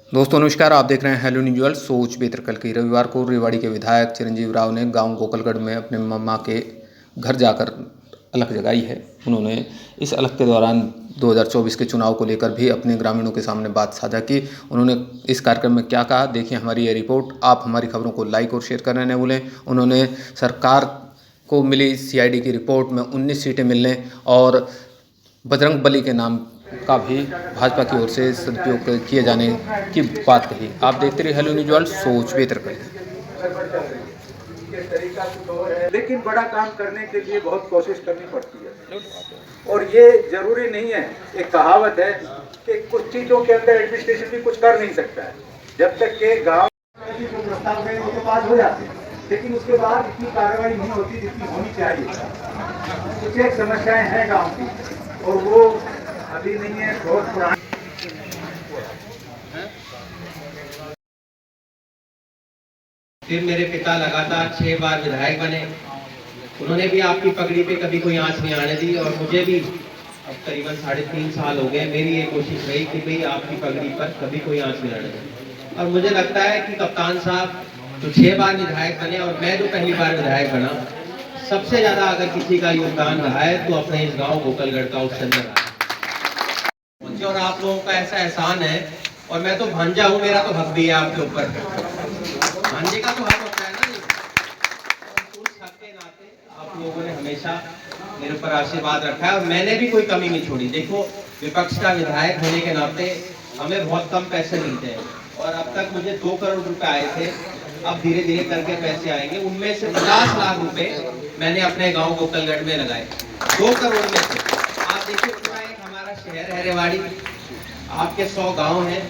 दोस्तों नमस्कार, आप देख रहे हैं हेलो न्यूज़ वर्ल्ड। सोच बेहतर कल की। रविवार को रेवाड़ी के विधायक चिरंजीव राव ने गांव गोकलगढ़ में अपने मामा के घर जाकर अलख जगाई है। उन्होंने इस अलख के दौरान 2024 के चुनाव को लेकर भी अपने ग्रामीणों के सामने बात साझा की। उन्होंने इस कार्यक्रम में क्या कहा, देखिए हमारी ये रिपोर्ट। आप हमारी खबरों को लाइक और शेयर करना न भूलें। उन्होंने सरकार को मिली CID की रिपोर्ट में 19 सीटें मिलने और बजरंग बली के नाम का भी भाजपा की ओर से सदुपयोग किए जाने की बात कही। आप देखते रहिए हेलो न्यूज़ वर्ल्ड, सोच बेहतर कल। लेकिन बड़ा काम करने के लिए बहुत कोशिश करनी पड़ती है और ये जरूरी नहीं है। एक कहावत है कि कुछ चीजों के अंदर एडमिनिस्ट्रेशन भी कुछ कर नहीं सकता है जब तक के गांव जो प्रस्ताव गए वो तो पास हो जाते हैं, लेकिन उसके बाद इतनी कार्रवाई नहीं होती जितनी होनी चाहिए। कुछ एक समस्याएं हैं गांव की और वो अभी नहीं है, बहुत पुरानी। फिर मेरे पिता लगातार 6 बार विधायक बने। उन्होंने भी आपकी पगड़ी पे कभी कोई आंच नहीं आने दी और मुझे भी अब करीबन 3.5 साल हो गए। मेरी ये कोशिश रही कि भाई आपकी पगड़ी पर कभी कोई आंच नहीं आने दी। और मुझे लगता है कि कप्तान साहब जो 6 बार विधायक बने और मैं जो पहली बार विधायक बना, सबसे ज्यादा अगर किसी का योगदान रहा है तो अपने इस गाँव गोकलगढ़ का उस अंदर रहा है। और आप लोगों का ऐसा एहसान है, और मैं तो भांजा हूँ, मेरा तो हक भी है आपके ऊपर। भांजे का तो हक होता है ना। उस हक के नाते आप लोगों ने हमेशा मेरे ऊपर आशीर्वाद रखा है और मैंने भी कोई कमी नहीं छोड़ी। देखो, विपक्ष का विधायक होने के नाते हमें बहुत कम पैसे मिलते हैं और अब तक मुझे 2 करोड़ रुपए आए थे। अब धीरे धीरे करके पैसे आएंगे। उनमें से 50 लाख रुपए मैंने अपने गांव गोकलगढ़ में लगाए। 2 करोड़ में से आप देखिए, पूरा एक हमारा शहर है रेवाड़ी, आपके 100 गांव हैं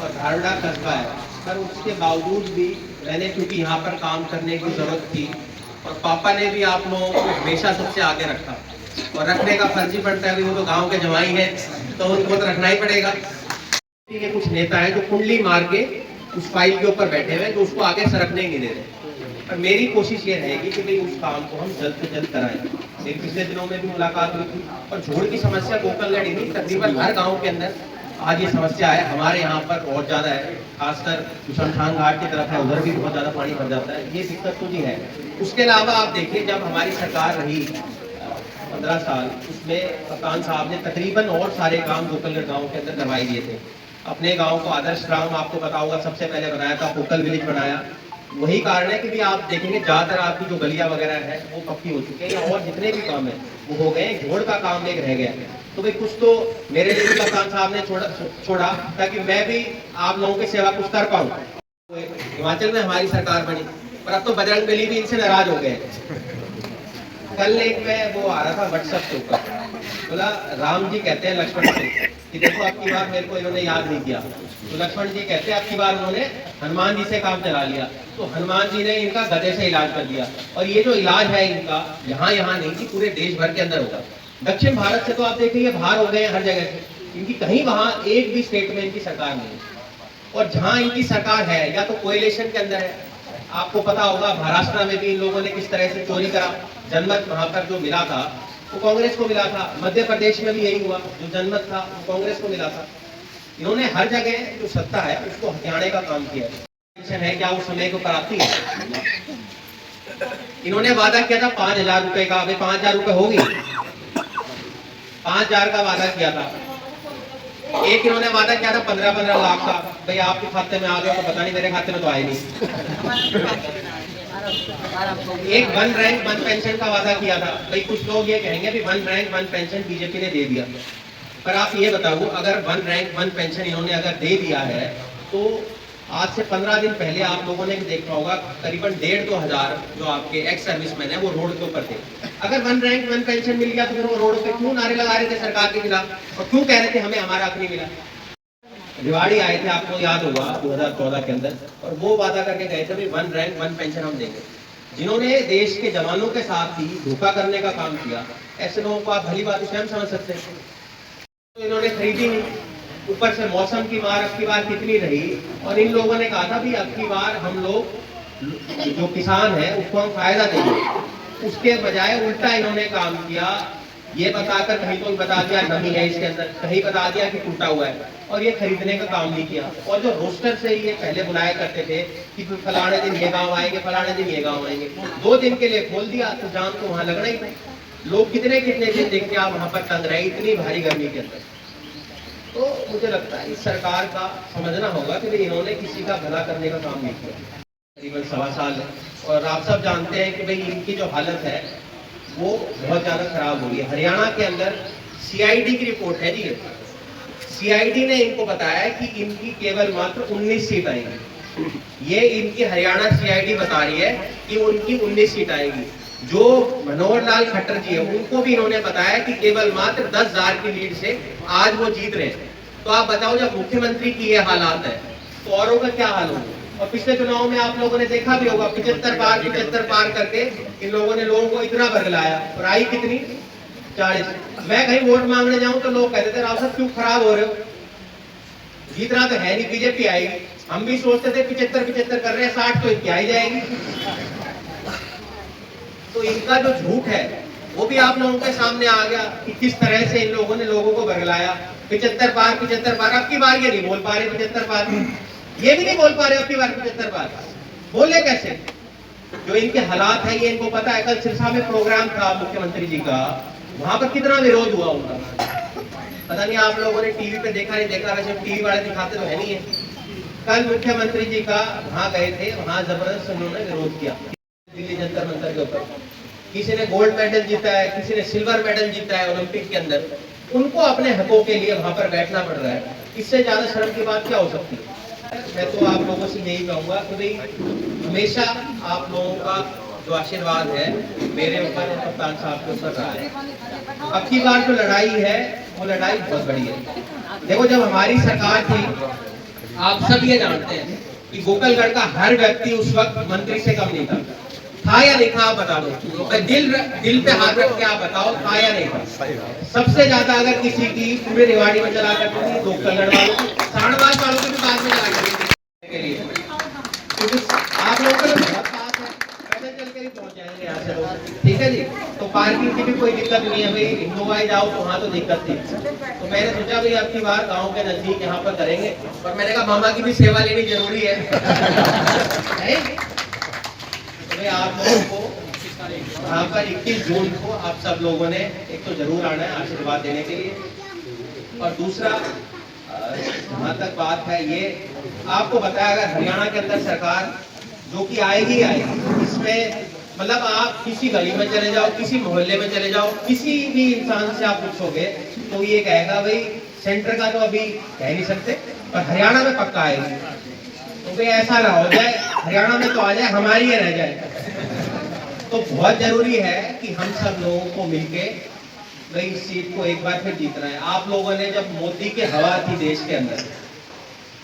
और धारड़ा कस्बा है। पर उसके बावजूद भी मैंने, क्योंकि यहाँ पर काम करने की जरूरत थी और पापा ने भी आप लोगों को हमेशा सबसे आगे रखा और रखने का फर्ज ही पड़ता है। वो तो गांव के जवाई हैं तो उनको तो रखना ही पड़ेगा। ये कुछ नेता है जो कुंडली मार के उस फाइल के ऊपर बैठे हुए, तो उसको आगे सरकने नहीं दे रहे। पर मेरी कोशिश ये रहेगी कि भाई उस काम को हम जल्द से जल्द कराएं। मेरी पिछले दिनों में भी मुलाकात हुई थी और झोड़ की समस्या गोकलगढ़ ही नहीं, तकरीबन हर गाँव के अंदर आज ये समस्या है। हमारे यहाँ पर बहुत ज्यादा है, खासकर शमशान घाट की तरफ है, उधर भी बहुत ज्यादा पानी भर जाता है। ये दिक्कत तो जी है। उसके अलावा आप देखिए, जब हमारी सरकार रही 15 साल, उसमें कप्तान साहब ने तकरीबन और सारे काम गोकलगढ़ गाँव के अंदर करवाई दिए थे। अपने गाँव को आदर्श ग्राम आपको पता होगा सबसे पहले बनाया था, पोकल विलेज बनाया। वही कारण है कि भी आप देखेंगे ज्यादातर आपकी जो गलियां वगैरह है वो पक्की हो चुकी है और जितने भी काम है वो हो गए। झोड़ का काम एक रह गया। तो भाई कुछ तो मेरे लिए भी कप्तान साहब ने छोड़ा ताकि मैं भी आप लोगों की सेवा कुछ कर पाऊँ। हिमाचल में हमारी सरकार बनी और अब तो बजरंग बली भी इनसे नाराज हो गए। कल एक मैं वो आ रहा था व्हाट्सएप के ऊपर, बोला राम जी कहते हैं लक्ष्मण से कि देखो अब की बार मेरे को इन्होंने याद नहीं किया, तो लक्ष्मण जी कहते हैं अब की बार उन्होंने हनुमान जी से काम चला लिया। तो हनुमान जी ने इनका गधे से इलाज कर दिया और ये जो इलाज है इनका यहाँ नहीं कि पूरे देश भर के अंदर होगा। दक्षिण भारत से तो आप देखेंगे बाहर हो गए हैं हर जगह से। इनकी कहीं वहां एक भी स्टेट में इनकी सरकार नहीं है और जहां इनकी सरकार है या तो कोएलिशन के अंदर है। आपको पता होगा महाराष्ट्र में भी इन लोगों ने किस तरह से चोरी करा। जनमत वहां पर जो मिला था वो कांग्रेस को मिला था। मध्य प्रदेश में भी यही हुआ, जो जनमत था वो कांग्रेस को मिला था। इन्होंने हर जगह जो सत्ता है उसको हथियाने का काम किया है। क्या उस समय को कराती है? इन्होंने वादा किया था 5,000 रुपए का, अभी 5,000 रुपए होगी। 5,000 का वादा किया था। एक इन्होंने वादा किया था 15-15 लाख का, भाई आपके खाते में आ गया तो पता नहीं, मेरे खाते में तो आए नहीं। एक 1 रैंक 1 पेंशन का वादा किया था। भाई कुछ लोग ये कहेंगे भी 1 रैंक 1 पेंशन बीजेपी ने दे दिया, पर आप ये बताओ अगर 1 रैंक 1 पेंशन इन्होंने अगर दे दिया है तो आज से 15 दिन पहले आप लोगों ने भी देखा होगा करीबन 1,500-2 हजार जो आपके एक्स सर्विसमैन है वो रोड के ऊपर थे। अगर 1 रैंक 1 पेंशन मिल गया तो फिर वो रोड पे क्यों नारे लगा रहे थे सरकार के खिलाफ और क्यों कह रहे थे हमें हमारा हक नहीं मिला? रेवाड़ी आए थे, आपको याद होगा 2014 के अंदर, और वो वादा करके गए थे 1 रैंक 1 पेंशन हम देंगे। जिन्होंने देश के जवानों के साथ ही धोखा करने का काम किया, ऐसे लोगों को आप भली बात स्वयं समझ सकते हैं। तो इन्होंने खरीदी नहीं, ऊपर से मौसम की मार अब की बार कितनी रही और इन लोगों ने कहा था भी अब की बार हम लोग जो किसान है उसको हम फायदा देंगे। उसके बजाय उल्टा इन्होंने काम किया। ये बताकर कहीं तो बता दिया नमी है इसके अंदर, कहीं बता दिया कि टूटा हुआ है। और और ये खरीदने का काम नहीं किया। और जो रोस्टर से ये पहले बुलाया करते थे कि फलाने दिन ये गांव आएंगे, फलाने दिन ये गांव आएंगे, 2 दिन के लिए खोल दिया तो जाम तो वहां लगना ही था। लोग कितने कितने दिन देख के आप वहां पर तंग रहे इतनी भारी गर्मी के अंदर। तो मुझे लगता है इस सरकार का समझना होगा कि भाई इन्होंने किसी का भला करने का काम नहीं किया। करीबन 1.25 साल है और आप सब जानते हैं कि भाई इनकी जो हालत है वो बहुत ज़्यादा खराब हो रही है। हरियाणा के अंदर CID की रिपोर्ट है जी, CID ने इनको बताया कि इनकी केवल मात्र 19 सीट आएगी। ये इनकी हरियाणा CID बता रही है कि उनकी 19 सीट आएगी। जो मनोहर लाल खट्टर जी है उनको भी इन्होंने बताया कि केवल मात्र 10,000 की लीड से आज वो जीत रहे हैं। तो आप बताओ जब मुख्यमंत्री की ये हालात है तो औरों का क्या हाल होगा। और पिछले चुनाव में आप लोगों ने देखा भी होगा 75 पार करके इन लोगों ने लोगों को इतना बरगलाया और आई कितनी 40। मैं कहीं वोट मांगने जाऊं तो लोग कहते थे राव साहब क्यों खराब हो रहे हो, जीतना तो है नहीं, बीजेपी आएगी। हम भी सोचते थे 75 कर रहे हैं, 60 तो इनकी आई जाएगी। तो इनका जो झूठ है वो भी आप लोगों के सामने आ गया कि किस तरह से इन लोगों ने लोगों को बरगलाया। 75 पार, अब की बार ये नहीं बोल पा रहे 75 पार, ये भी नहीं बोल पा रहे अब की बार 75 पार। बोले कैसे? जो इनके हालात है ये इनको पता है। कल सिरसा में प्रोग्राम था मुख्यमंत्री जी का, वहां पर कितना विरोध हुआ उनका, पता नहीं आप लोगों ने टीवी पे देखा नहीं देखा, वैसे टीवी वाले दिखाते तो है नहीं है। कल मुख्यमंत्री जी का वहां गए थे, वहां जबरदस्त उन्होंने विरोध किया दिल्ली जंतर मंतर के ऊपर। किसी ने गोल्ड मेडल जीता है, किसी ने सिल्वर मेडल जीता है ओलंपिक के अंदर, उनको अपने हकों के लिए वहां पर बैठना पड़ रहा है। इससे ज्यादा शर्म की बात क्या हो सकती है? मैं तो आप लोगों से यही कहूंगा कि भाई हमेशा आप लोगों का जो आशीर्वाद है मेरे ऊपर और कप्तान साहब के ऊपर रहा है। अब की बार जो लड़ाई है वो लड़ाई बहुत बड़ी है। देखो जब हमारी सरकार थी आप सब ये जानते हैं कि गोकलगढ़ का हर व्यक्ति उस वक्त मंत्री से कम नहीं था या नहीं था? आप बता दो, दिल पे हाथ रख के आप बताओ, था या नहीं था? सबसे ज्यादा अगर किसी की पूरे रेवाड़ी में चला करती थी गोकलगढ़ वालों की, साढ़वाज वालों की भी बाद में चला करती के लिए, क्योंकि आप लोगों को बहुत पास है, पैदल चल के ही पहुंच जाएंगे यहाँ से। ठीक है जी, तो पार्किंग की भी कोई दिक्कत नहीं है। भाई हिंदुवाई जाओ तो वहाँ तो दिक्कत थी, तो मैंने सोचा भाई अब की बार गाँव के नजदीक यहाँ पर करेंगे। और मैंने कहा मामा की भी सेवा लेनी जरूरी है। आप लोगों को यहाँ पर 21 जून को आप सब लोगों ने एक तो जरूर आना है आशीर्वाद देने के लिए। और दूसरा जहाँ तक बात है ये आपको बताया, अगर हरियाणा के अंदर सरकार जो कि आएगी आएगी, इसमें मतलब आप किसी गली में चले जाओ, किसी मोहल्ले में चले जाओ, किसी भी इंसान से आप पूछोगे तो ये कहेगा भाई सेंटर का तो अभी कह नहीं सकते पर हरियाणा में पक्का आएगी। तो भाई ऐसा ना हो जाए हरियाणा में तो आ जाए, हमारी ही रह जाए। तो बहुत जरूरी है कि हम सब लोगों को मिलके भाई इस सीट को एक बार फिर जीतना है। आप लोगों ने जब मोदी की हवा थी देश के अंदर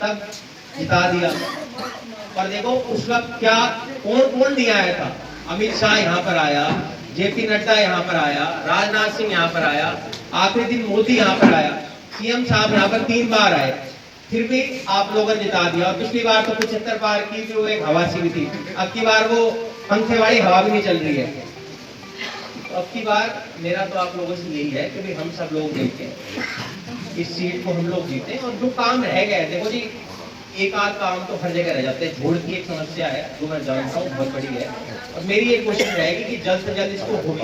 तब जिता दिया, और देखो उस वक्त क्या कौन दिया आया था। अमित शाह यहाँ पर आया, JP नड्डा यहाँ पर आया, राजनाथ सिंह यहाँ पर आया, आखिरी दिन मोदी यहाँ पर आया, CM साहब यहाँ पर 3 बार आए, फिर भी आप लोगों ने जिता दिया। और पिछली बार तो 75 पार की थी, वो एक हवा सी भी थी। अब की बार वो पंखे वाली हवा भी नहीं चल रही है। तो अब की बार मेरा तो आप लोगों से यही है कि भाई हम सब लोग मिलकर इस सीट को हम लोग जीते। और जो काम रह गए, देखो जी एक आध काम तो हर जगह रह जाते हैं, झोड़ की एक समस्या है जो मैं जानता हूँ बहुत बड़ी है, और मेरी एक कोशिश रहेगी कि जल्द से जल्द इसको हो भी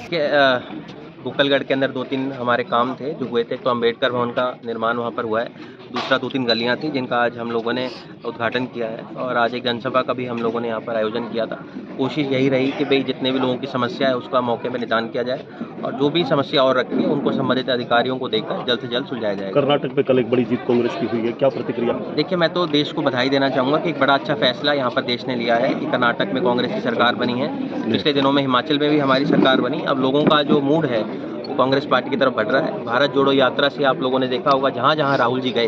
जाए। गोकलगढ़ के अंदर 2-3 हमारे काम थे जो हुए थे। तो अम्बेडकर भवन का निर्माण वहाँ पर हुआ है, दूसरा 2-3 गलियाँ थी जिनका आज हम लोगों ने उद्घाटन किया है, और आज एक जनसभा का भी हम लोगों ने यहाँ पर आयोजन किया था। कोशिश यही रही कि भाई जितने भी लोगों की समस्या है उसका मौके पर निदान किया जाए, और जो भी समस्या और रखी है उनको संबंधित अधिकारियों को देकर जल्द से जल्द सुलझाया जाएगा। कर्नाटक में कल एक बड़ी जीत कांग्रेस की हुई है, क्या प्रतिक्रिया? देखिए, मैं तो देश को बधाई देना चाहूँगा कि एक बड़ा अच्छा फैसला यहाँ पर देश ने लिया है कि कर्नाटक में कांग्रेस की सरकार बनी है। पिछले दिनों में हिमाचल में भी हमारी सरकार बनी। अब लोगों का जो मूड है वो कांग्रेस पार्टी की तरफ बढ़ रहा है। भारत जोड़ो यात्रा से आप लोगों ने देखा होगा जहाँ जहाँ राहुल जी गए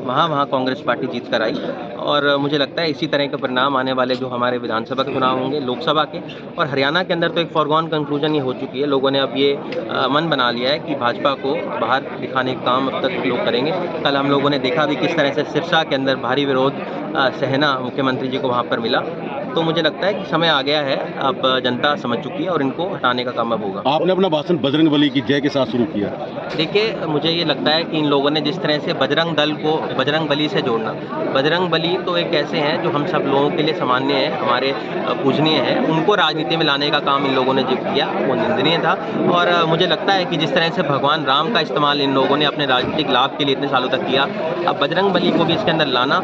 वहाँ कांग्रेस पार्टी जीत कर आई, और मुझे लगता है इसी तरह के परिणाम आने वाले जो हमारे विधानसभा के चुनाव होंगे, लोकसभा के और हरियाणा के अंदर तो एक फॉरगॉन कंक्लूजन ये हो चुकी है। लोगों ने अब ये मन बना लिया है कि भाजपा को बाहर दिखाने का काम अब तक लोग करेंगे। कल हम लोगों ने देखा भी किस तरह से सिरसा के अंदर भारी विरोध सहना मुख्यमंत्री जी को वहाँ पर मिला। तो मुझे लगता है कि समय आ गया है, अब जनता समझ चुकी है और इनको हटाने का काम अब होगा। आपने अपना भाषण बजरंग बली की जय के साथ शुरू किया। देखिए, मुझे ये लगता है कि इन लोगों ने जिस तरह से बजरंग दल को बजरंग बली से जोड़ना, बजरंग बली तो एक ऐसे हैं जो हम सब लोगों के लिए सामान्य है, हमारे पूजनीय है, उनको राजनीति में लाने का काम इन लोगों ने जो किया वो निंदनीय था। और मुझे लगता है कि जिस तरह से भगवान राम का इस्तेमाल इन लोगों ने अपने राजनीतिक लाभ के लिए इतने सालों तक किया, अब बजरंग बली को भी इसके अंदर लाना,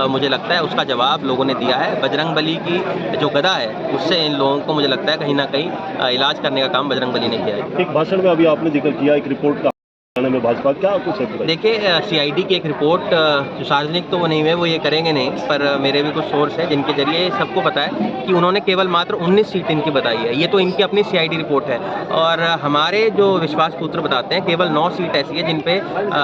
मुझे लगता है उसका जवाब लोगों ने दिया है। बजरंग बली की जो गदा है उससे इन लोगों को मुझे लगता है कहीं ना कहीं इलाज करने का काम बजरंग बली ने किया है। एक भाषण में अभी आपने जिक्र किया एक रिपोर्ट का में भाजपा क्या कुछ है? देखिए, सीआईडी की एक रिपोर्ट जो सार्वजनिक तो वो नहीं है, वो ये करेंगे नहीं, पर मेरे भी कुछ सोर्स है जिनके जरिए सबको पता है कि उन्होंने केवल मात्र 19 सीट इनकी बताई है। ये तो इनकी अपनी सीआईडी रिपोर्ट है और हमारे जो विश्वास सूत्र बताते हैं केवल 9 सीट ऐसी है जिन पे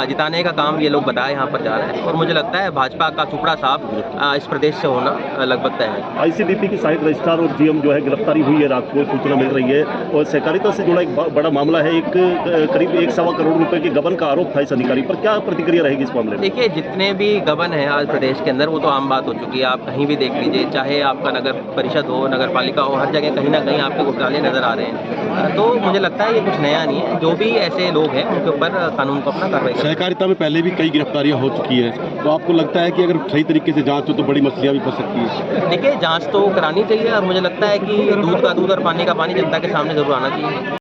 जिताने का काम ये लोग बताए यहाँ पर जा रहे हैं। और मुझे लगता है भाजपा का टुकड़ा साफ इस प्रदेश से होना लगभग तय है। आईसीडीपी की साइट रजिस्ट्रार और जीएम जो है गिरफ्तारी हुई है, रात को सूचना मिल रही है और सहकारिता से जुड़ा एक बड़ा मामला है। एक करीब 1.25 करोड़ रुपए के गबन का आरोप था इस अधिकारी पर, क्या प्रतिक्रिया रहेगी इस मामले में? देखिए, जितने भी गबन हैं आज प्रदेश के अंदर वो तो आम बात हो चुकी है। आप कहीं भी देख लीजिए, चाहे आपका नगर परिषद हो, नगर पालिका हो, हर जगह कहीं ना कहीं आपको घोटाले नजर आ रहे हैं। तो मुझे लगता है ये कुछ नया नहीं है। जो भी ऐसे लोग हैं उनके ऊपर कानून को अपना कार्रवाई करें। सहकारिता में पहले भी कई गिरफ्तारियां हो चुकी है, तो आपको लगता है कि अगर सही तरीके से जांच हो तो बड़ी मछलियां भी फंस सकती है? देखिए, जांच तो करानी चाहिए और मुझे लगता है कि दूध का दूध और पानी का पानी जनता के सामने जरूर आना चाहिए।